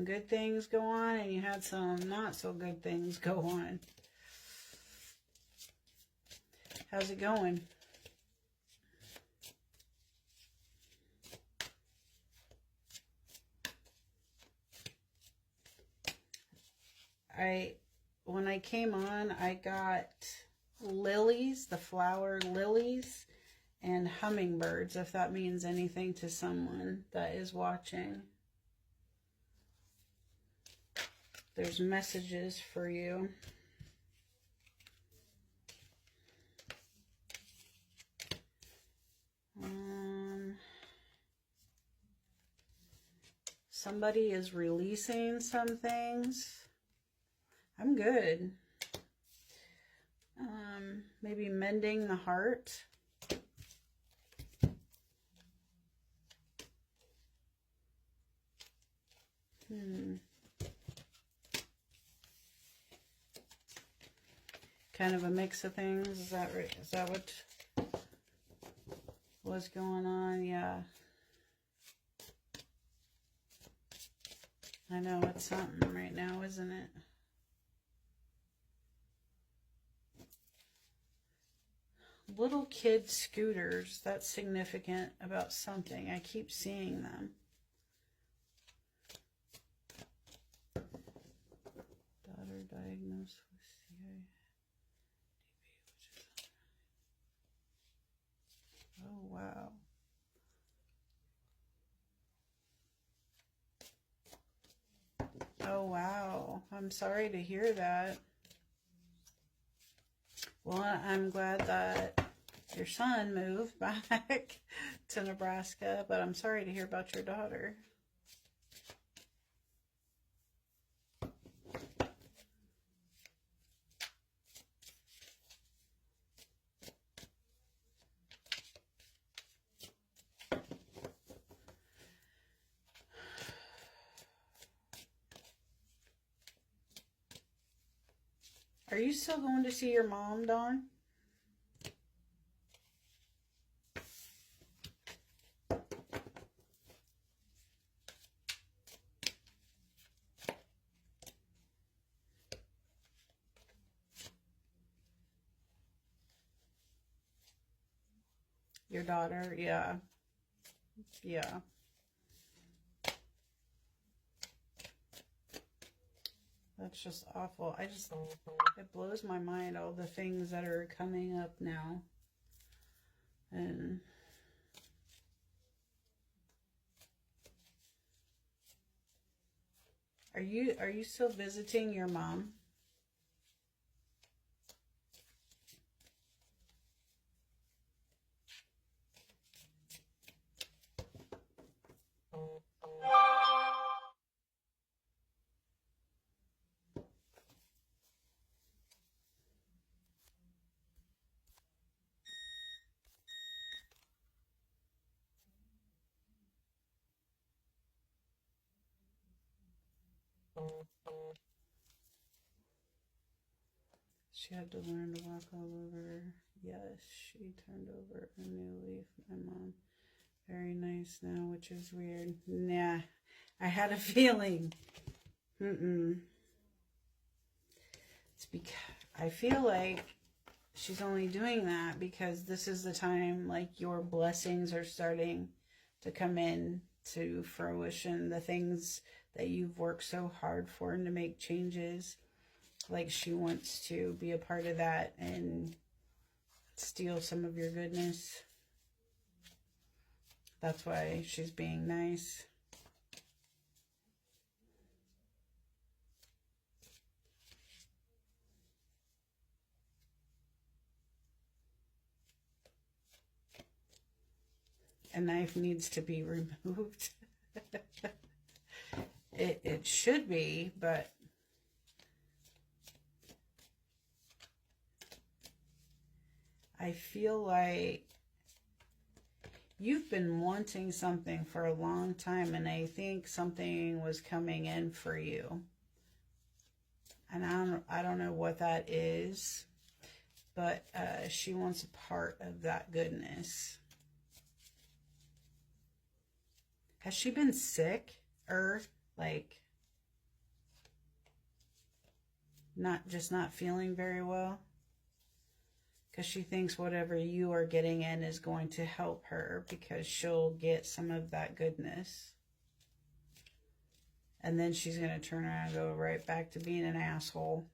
good things go on and you had some not so good things go on. How's it going? When I came on, I got lilies, the flower lilies, and hummingbirds, if that means anything to someone that is watching. There's messages for you. Somebody is releasing some things. I'm good. Maybe mending the heart. Kind of a mix of things. Is that right? Is that what was going on? Yeah. I know it's something right now, isn't it? Little kid scooters. That's significant about something. I keep seeing them. Daughter diagnosed with CIDP. Oh, wow. Oh, wow. I'm sorry to hear that. Well, I'm glad that your son moved back to Nebraska, but I'm sorry to hear about your daughter. Are you still going to see your mom, Dawn? Your daughter, yeah. Yeah. That's just awful. It blows my mind, all the things that are coming up now. And are you still visiting your mom? She had to learn to walk all over. Yes, she turned over a new leaf. My mom, very nice now, which is weird. Nah, I had a feeling. It's because I feel like she's only doing that because this is the time, like, your blessings are starting to come in to fruition. The things that you've worked so hard for and to make changes. Like, she wants to be a part of that and steal some of your goodness. That's why she's being nice. A knife needs to be removed. It should be, but I feel like you've been wanting something for a long time, and I think something was coming in for you. And I don't know what that is, but she wants a part of that goodness. Has she been sick? Like, not feeling very well. Because she thinks whatever you are getting in is going to help her because she'll get some of that goodness. And then she's going to turn around and go right back to being an asshole.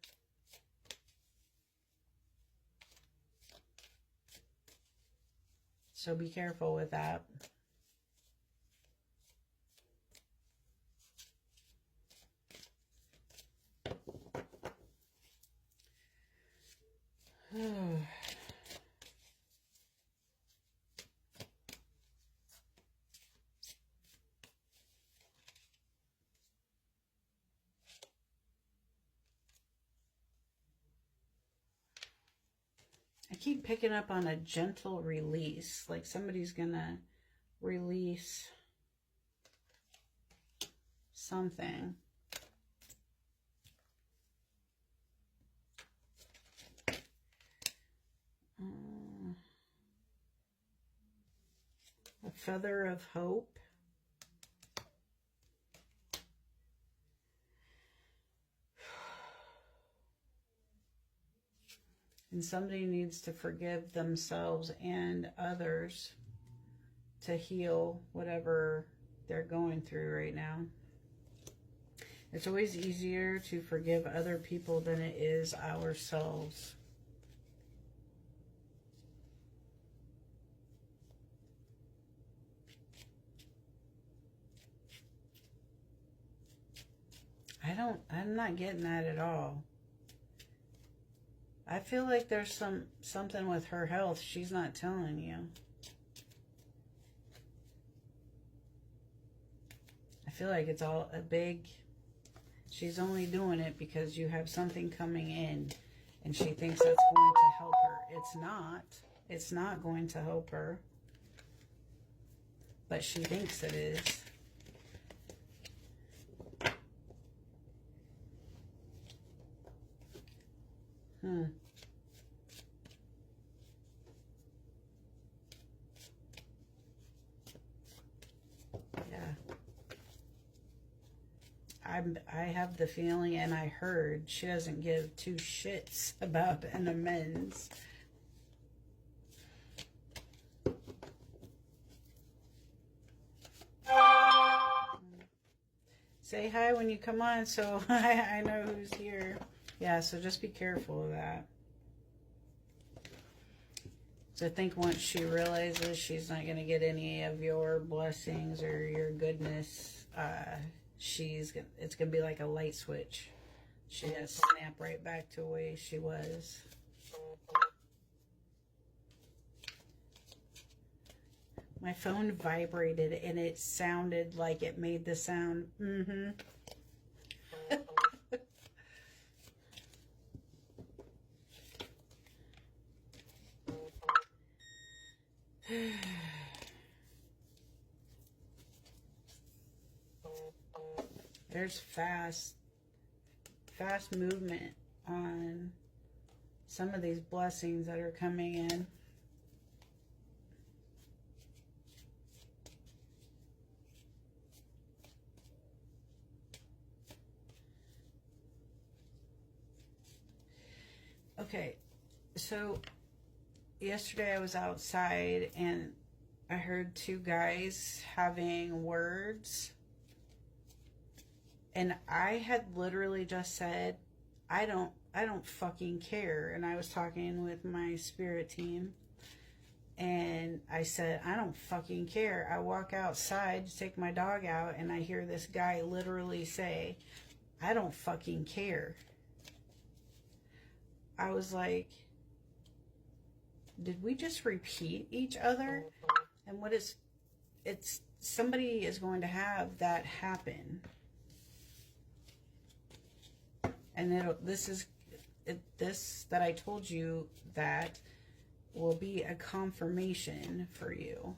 So be careful with that. I keep picking up on a gentle release, like somebody's gonna release something. A feather of hope. And somebody needs to forgive themselves and others to heal whatever they're going through right now. It's always easier to forgive other people than it is ourselves. I'm not getting that at all. I feel like there's something with her health she's not telling you. I feel like it's all a big... She's only doing it because you have something coming in and she thinks that's going to help her. It's not. It's not going to help her. But she thinks it is. Yeah. I have the feeling, and I heard, she doesn't give two shits about an amends. Say hi when you come on so I know who's here. Yeah, so just be careful of that. So I think once she realizes she's not going to get any of your blessings or your goodness, it's going to be like a light switch. She's going to snap right back to the way she was. My phone vibrated and it sounded like it made the sound, There's fast movement on some of these blessings that are coming in. Okay, so yesterday I was outside and I heard two guys having words. And I had literally just said, I don't fucking care. And I was talking with my spirit team. And I said, I don't fucking care. I walk outside to take my dog out and I hear this guy literally say, I don't fucking care. I was like, did we just repeat each other? And it's somebody is going to have that happen. And this that I told you that will be a confirmation for you.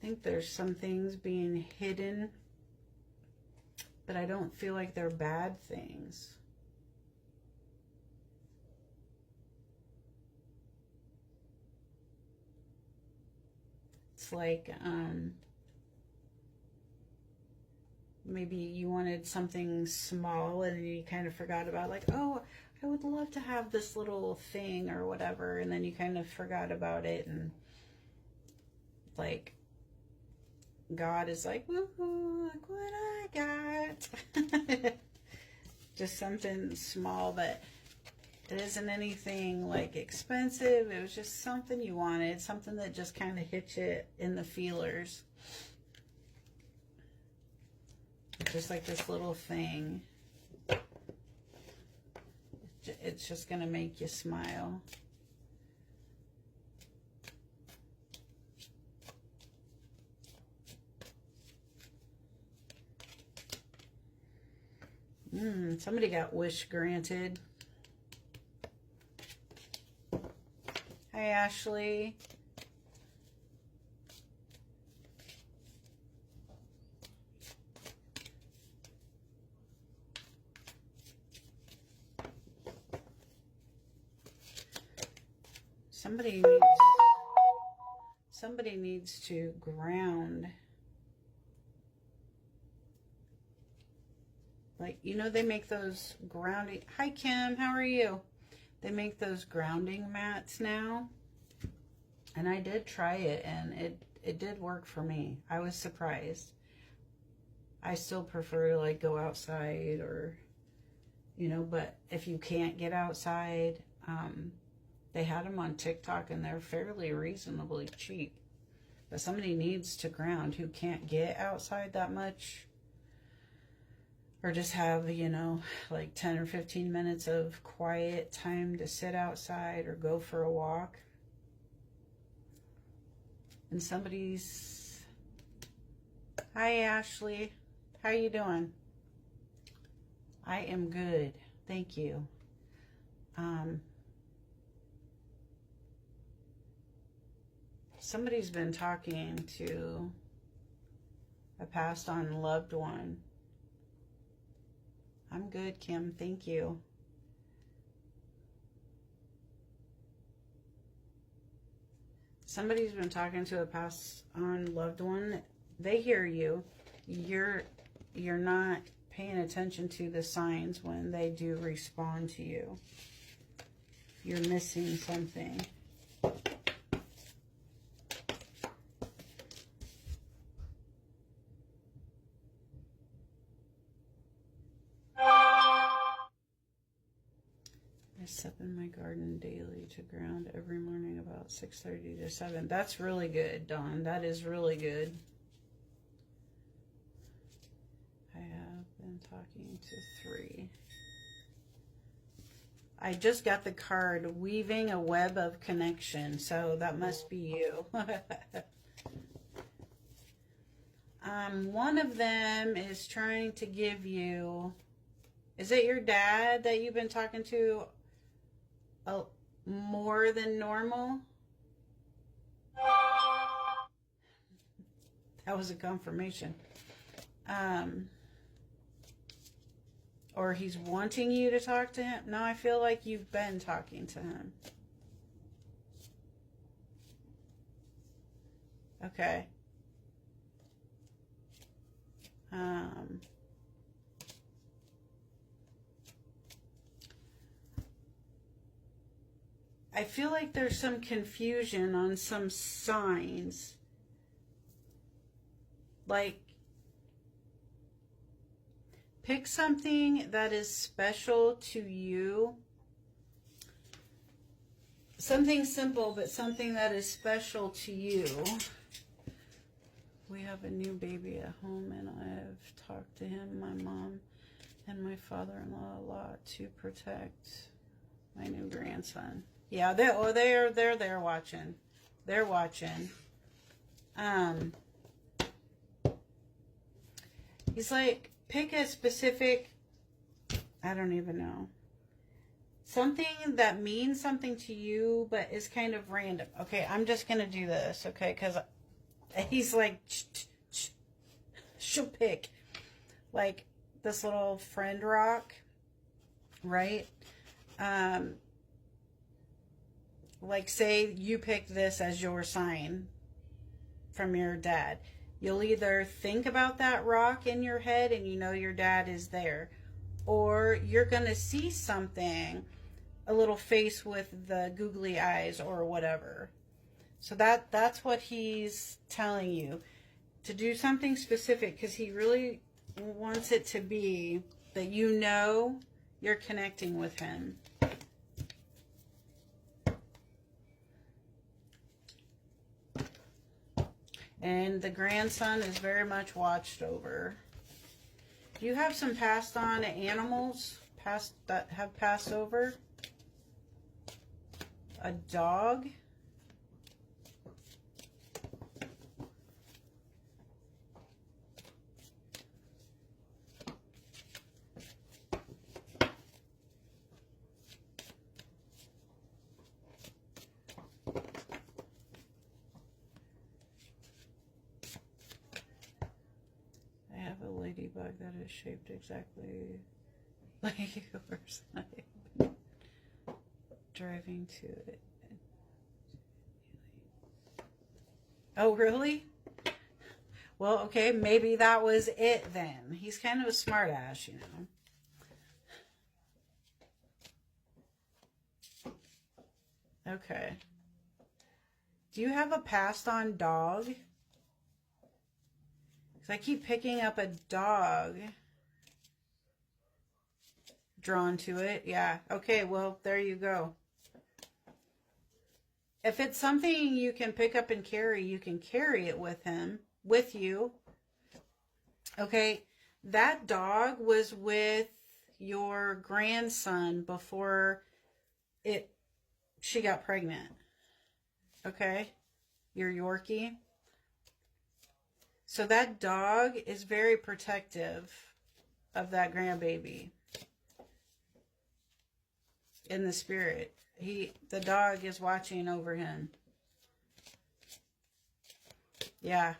think there's some things being hidden, but I don't feel like they're bad things. It's like, maybe you wanted something small and you kind of forgot about, like, oh, I would love to have this little thing or whatever, and then you kind of forgot about it, and like God is like, woohoo, look what I got. Just something small, but it isn't anything like expensive. It was just something you wanted, something that just kind of hit you in the feelers. Just like this little thing. It's just going to make you smile. Somebody got wish granted. Hi, Ashley. Somebody needs to ground. Like, you know, they make those grounding. Hi, Kim. How are you? They make those grounding mats now. And I did try it, and it did work for me. I was surprised. I still prefer to, like, go outside or, you know, but if you can't get outside, they had them on TikTok, and they're fairly reasonably cheap. But somebody needs to ground who can't get outside that much, or just have, you know, like 10 or 15 minutes of quiet time to sit outside or go for a walk. And somebody's... Hi, Ashley. How you doing? I am good. Thank you. Somebody's been talking to a passed on loved one. I'm good, Kim. Thank you. Somebody's been talking to a passed on loved one. They hear you. You're not paying attention to the signs when they do respond to you. You're missing something. I step in my garden daily to ground every morning about 6:30 to 7. That's really good, Dawn. That is really good. I have been talking to 3. I just got the card, weaving a web of connection, so that must be you. One of them is trying to give you, is it your dad that you've been talking to more than normal? That was a confirmation. Or he's wanting you to talk to him. No, I feel like you've been talking to him. Okay. I feel like there's some confusion on some signs. Like, pick something that is special to you. Something simple, but something that is special to you. We have a new baby at home, and I've talked to him, my mom, and my father-in-law a lot to protect my new grandson. Yeah, they're there watching. They're watching. He's like, pick a specific, I don't even know. Something that means something to you, but is kind of random. Okay, I'm just going to do this, okay? Because he's like, she'll pick like this little friend rock, right? Like say you picked this as your sign from your dad. You'll either think about that rock in your head and you know your dad is there, or you're going to see something, a little face with the googly eyes or whatever. So that's what he's telling you, to do something specific, because he really wants it to be that you know you're connecting with him. And the grandson is very much watched over. Do you have some passed on animals that have passed over? A dog? Ladybug that is shaped exactly like yours. Driving to it. Oh, really? Well, okay, maybe that was it then. He's kind of a smart ass, you know. Okay. Do you have a passed on dog? I keep picking up a dog drawn to it. Yeah. Okay, well, there you go. If it's something you can pick up and carry, you can carry it with you. Okay, that dog was with your grandson before she got pregnant. Okay, your Yorkie. So that dog is very protective of that grandbaby in the spirit. The dog is watching over him. Yeah.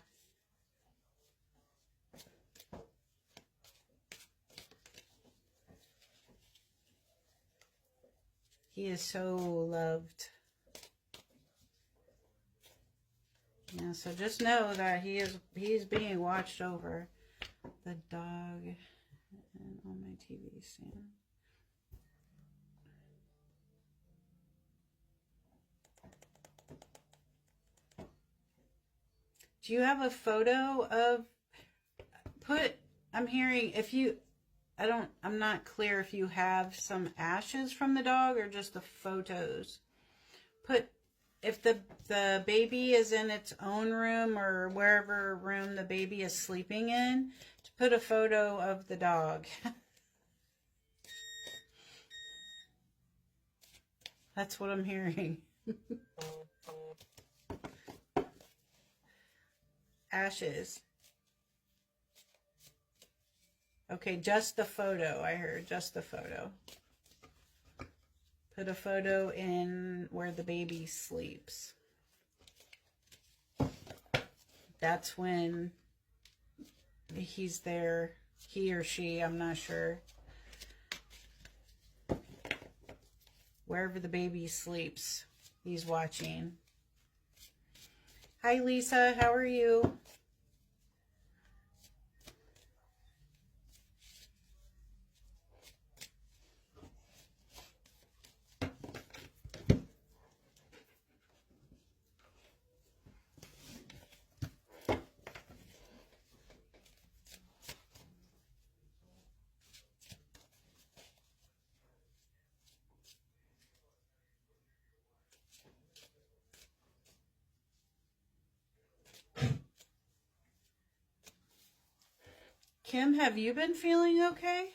He is so loved. Yeah, so just know that he's being watched over. The dog and on my TV stand. Do you have a photo of I'm hearing I'm not clear if you have some ashes from the dog or just the photos. If the baby is in its own room or wherever room the baby is sleeping in, to put a photo of the dog. That's what I'm hearing. Ashes. Okay, just the photo. I heard just the photo. Put a photo in where the baby sleeps. That's when he's there. He or she, I'm not sure. Wherever the baby sleeps, he's watching. Hi, Lisa. How are you? Kim, have you been feeling okay?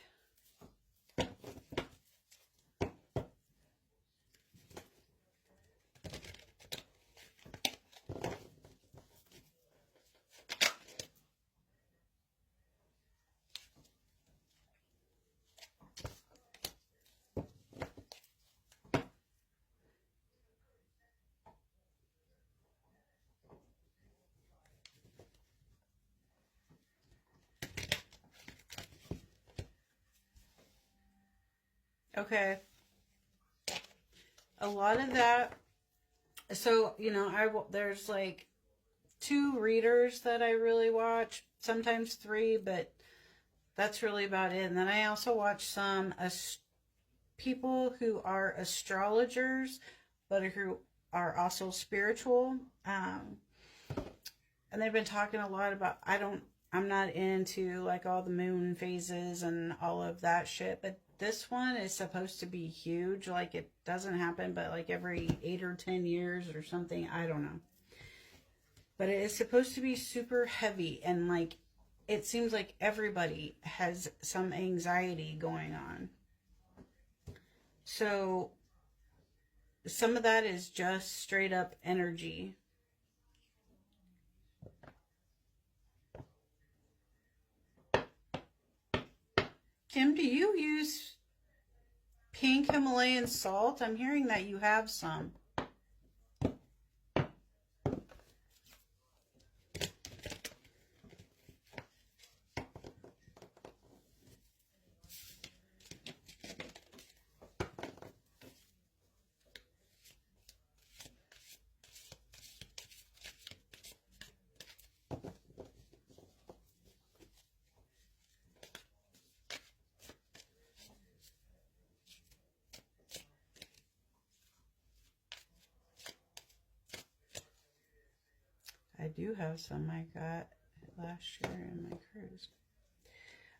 Okay. A lot of that. So, you know, there's like 2 readers that I really watch, sometimes 3, but that's really about it. And then I also watch some people who are astrologers, but who are also spiritual. And they've been talking a lot about, I'm not into like all the moon phases and all of that shit, but this one is supposed to be huge. Like it doesn't happen, but like every 8 or 10 years or something. I don't know. But it is supposed to be super heavy, and like it seems like everybody has some anxiety going on. So some of that is just straight up energy. Kim, do you use pink Himalayan salt? I'm hearing that you have some. I do have some I got last year in my cruise.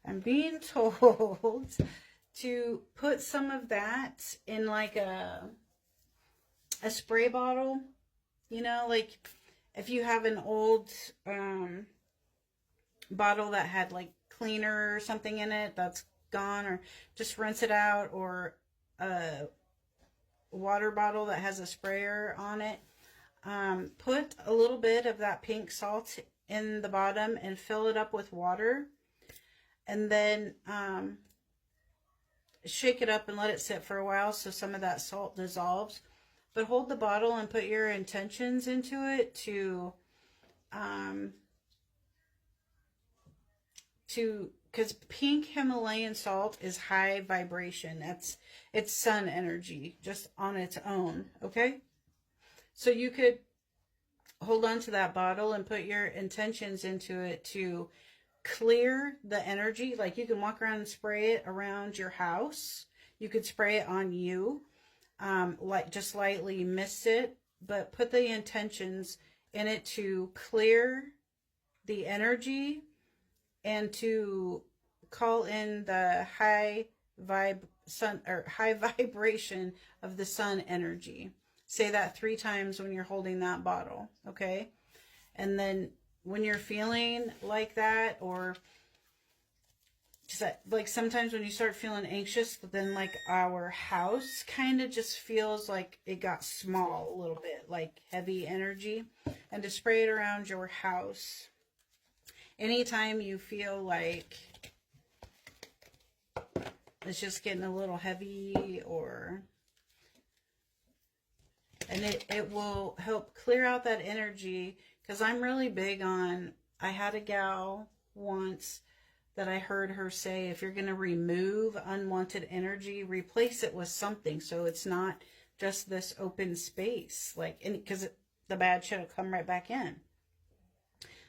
I'm being told to put some of that in like a spray bottle. You know, like if you have an old bottle that had like cleaner or something in it that's gone, or just rinse it out, or a water bottle that has a sprayer on it. Put a little bit of that pink salt in the bottom and fill it up with water, and then shake it up and let it sit for a while so some of that salt dissolves. But hold the bottle and put your intentions into it to because pink Himalayan salt is high vibration. It's sun energy just on its own. Okay, so you could hold on to that bottle and put your intentions into it to clear the energy. Like you can walk around and spray it around your house. You could spray it on you, like just lightly mist it, but put the intentions in it to clear the energy and to call in the high vibration of the sun energy. Say that 3 times when you're holding that bottle, okay? And then when you're feeling like that, or just like sometimes when you start feeling anxious, then like our house kind of just feels like it got small a little bit, like heavy energy, and to spray it around your house. Anytime you feel like it's just getting a little heavy, and it will help clear out that energy. Because I'm really big on, I had a gal once that I heard her say, if you're going to remove unwanted energy, replace it with something so it's not just this open space, like, because the bad shit will come right back in.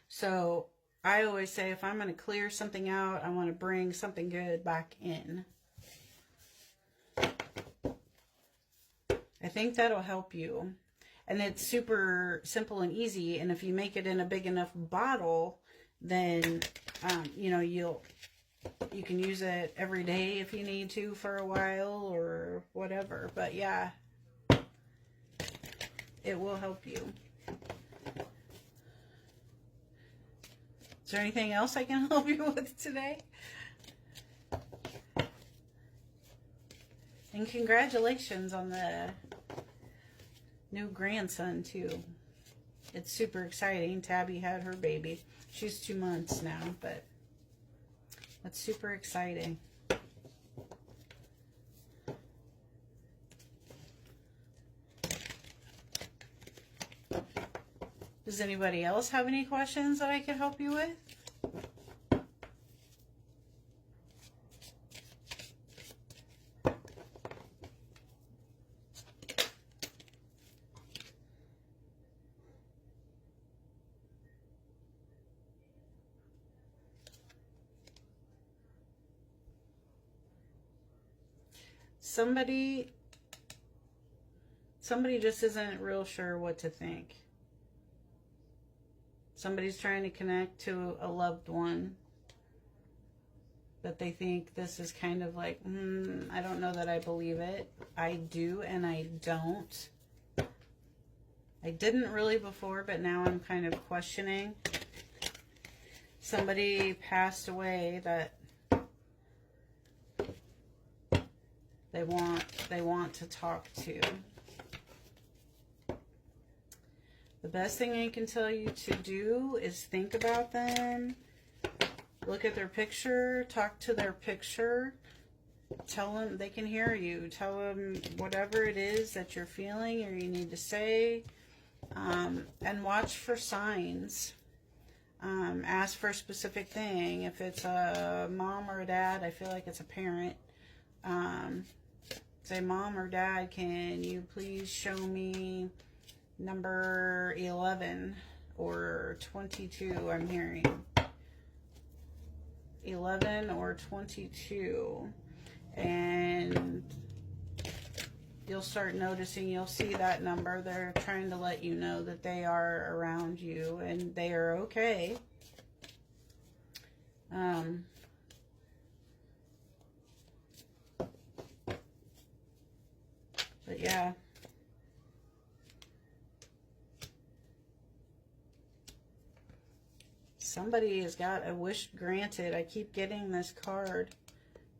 So I always say, if I'm going to clear something out, I want to bring something good back in. I think that'll help you. And it's super simple and easy. And if you make it in a big enough bottle, then, you know, you can use it every day if you need to for a while or whatever. But yeah, it will help you. Is there anything else I can help you with today? And congratulations on the new grandson too. It's super exciting. Tabby had her baby. She's 2 months now, but that's super exciting. Does anybody else have any questions that I can help you with? somebody just isn't real sure what to think. Somebody's trying to connect to a loved one, but they think this is kind of like, I don't know that I believe it. I do and I don't. I didn't really before, but now I'm kind of questioning. Somebody passed away that they want to talk to. The best thing I can tell you to do is think about them, look at their picture, talk to their picture, tell them they can hear you, tell them whatever it is that you're feeling or you need to say, and watch for signs. Ask for a specific thing. If it's a mom or a dad, I feel like it's a parent. Say, Mom or Dad, can you please show me number 11 or 22? I'm hearing 11 or 22, and you'll start noticing, you'll see that number. They're trying to let you know that they are around you and they are okay. But yeah. Somebody has got a wish granted. I keep getting this card.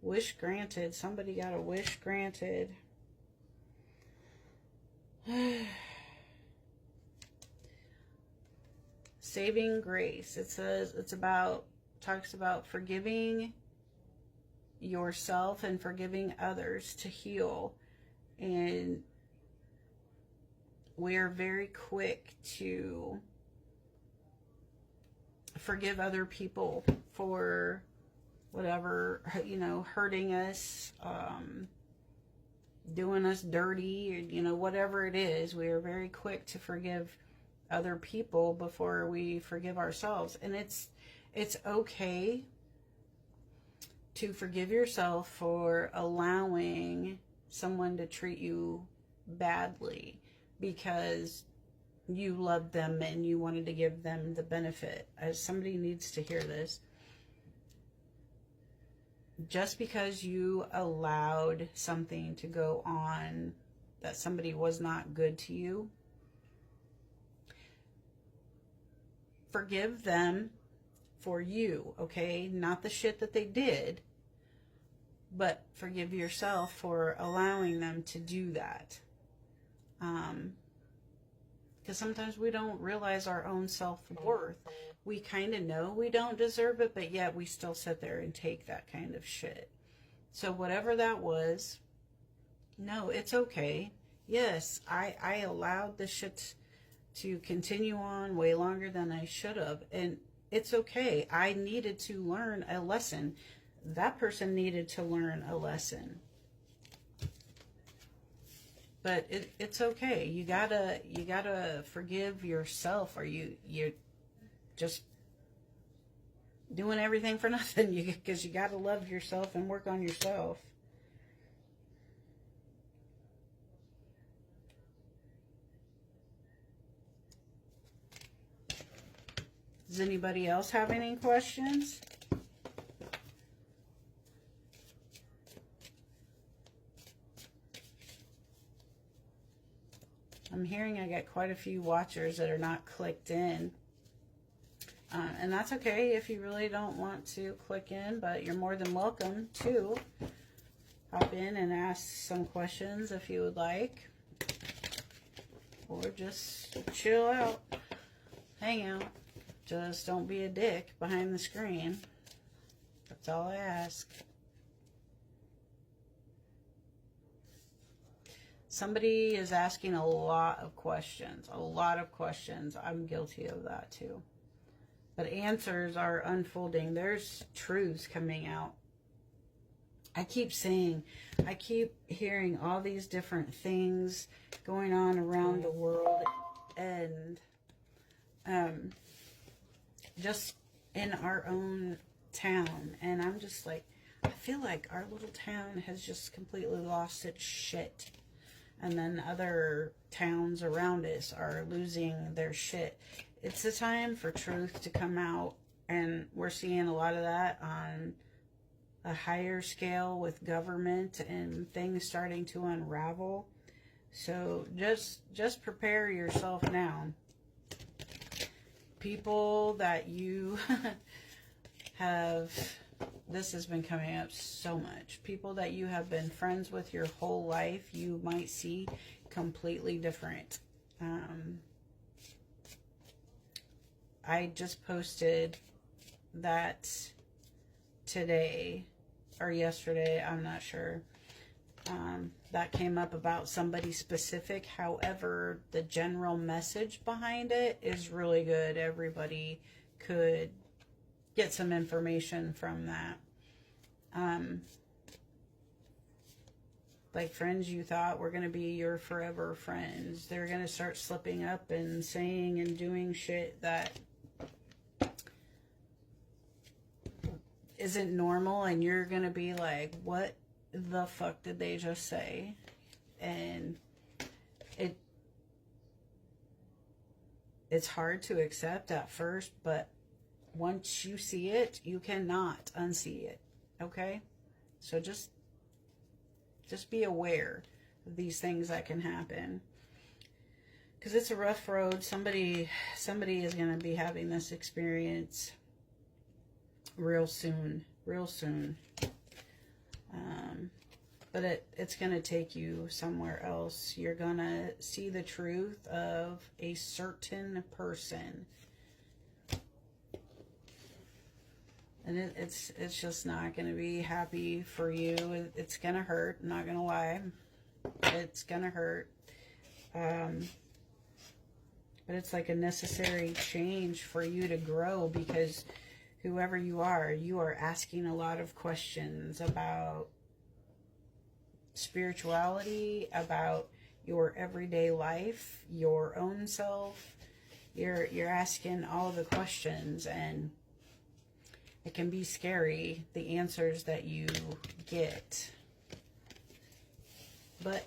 Wish granted. Somebody got a wish granted. Saving grace. It says talks about forgiving yourself and forgiving others to heal. And we're very quick to forgive other people for whatever, hurting us, doing us dirty, or, whatever it is. We are very quick to forgive other people before we forgive ourselves. And it's okay to forgive yourself for allowing someone to treat you badly because you loved them and you wanted to give them the benefit. As somebody needs to hear this. Just because you allowed something to go on that somebody was not good to you, forgive them for you, okay? Not the shit that they did, but forgive yourself for allowing them to do that. Because sometimes we don't realize our own self-worth. We kind of know we don't deserve it, but yet we still sit there and take that kind of shit. So whatever that was, no, it's okay. Yes, I allowed this shit to continue on way longer than I should have. And it's okay. I needed to learn a lesson. That person needed to learn a lesson. But it's okay. You gotta forgive yourself, or you're just doing everything for nothing. Because you gotta love yourself and work on yourself. Does anybody else have any questions? I'm hearing I got quite a few watchers that are not clicked in. And that's okay if you really don't want to click in, but you're more than welcome to hop in and ask some questions if you would like. Or just chill out, hang out. Just don't be a dick behind the screen. That's all I ask. Somebody is asking a lot of questions. A lot of questions. I'm guilty of that too. But answers are unfolding. There's truths coming out. I keep hearing all these different things going on around the world. And just in our own town. And I'm just like, I feel like our little town has just completely lost its shit. And then other towns around us are losing their shit. It's a time for truth to come out. And we're seeing a lot of that on a higher scale with government and things starting to unravel. So just prepare yourself now. People that you have, this has been coming up so much. People that you have been friends with your whole life, you might see completely different. I just posted that today or yesterday, I'm not sure. That came up about somebody specific. However, the general message behind it is really good. Everybody could get some information from that. Like friends you thought were going to be your forever friends, they're going to start slipping up and saying and doing shit that isn't normal, and you're going to be like, what the fuck did they just say? And it's hard to accept at first, but once you see it, you cannot unsee it. Okay? So just be aware of these things that can happen, because it's a rough road. Somebody is going to be having this experience real soon. But it's going to take you somewhere else. You're going to see the truth of a certain person. And it's just not going to be happy for you. It's going to hurt. I'm not going to lie. It's going to hurt. But it's like a necessary change for you to grow, because whoever you are asking a lot of questions about spirituality, about your everyday life, your own self. You're asking all the questions, and it can be scary, the answers that you get. But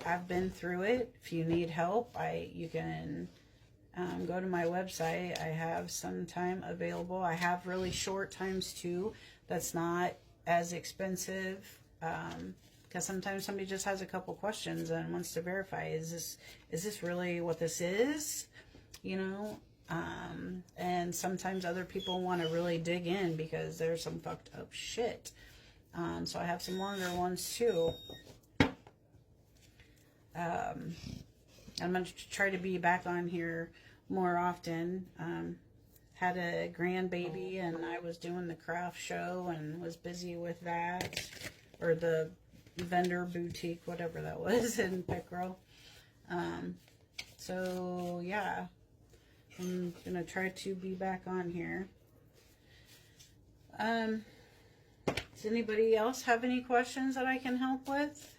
I've been through it. If you need help, you can go to my website. I have some time available. I have really short times too. That's not as expensive. Because sometimes somebody just has a couple questions and wants to verify, is this really what this is? You know? And sometimes other people want to really dig in because there's some fucked up shit. So I have some longer ones too. I'm going to try to be back on here more often. Had a grandbaby, and I was doing the craft show and was busy with that. Or the vendor boutique, whatever that was, in Pickrell. So, yeah. I'm going to try to be back on here. Does anybody else have any questions that I can help with?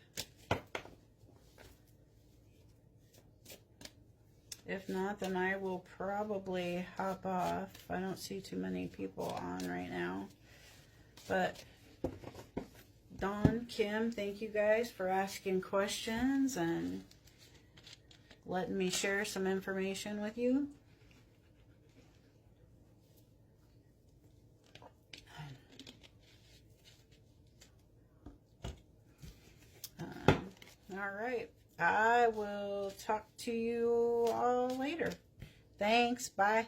If not, then I will probably hop off. I don't see too many people on right now. But Dawn, Kim, thank you guys for asking questions and letting me share some information with you. All right. I will talk to you all later. Thanks. Bye.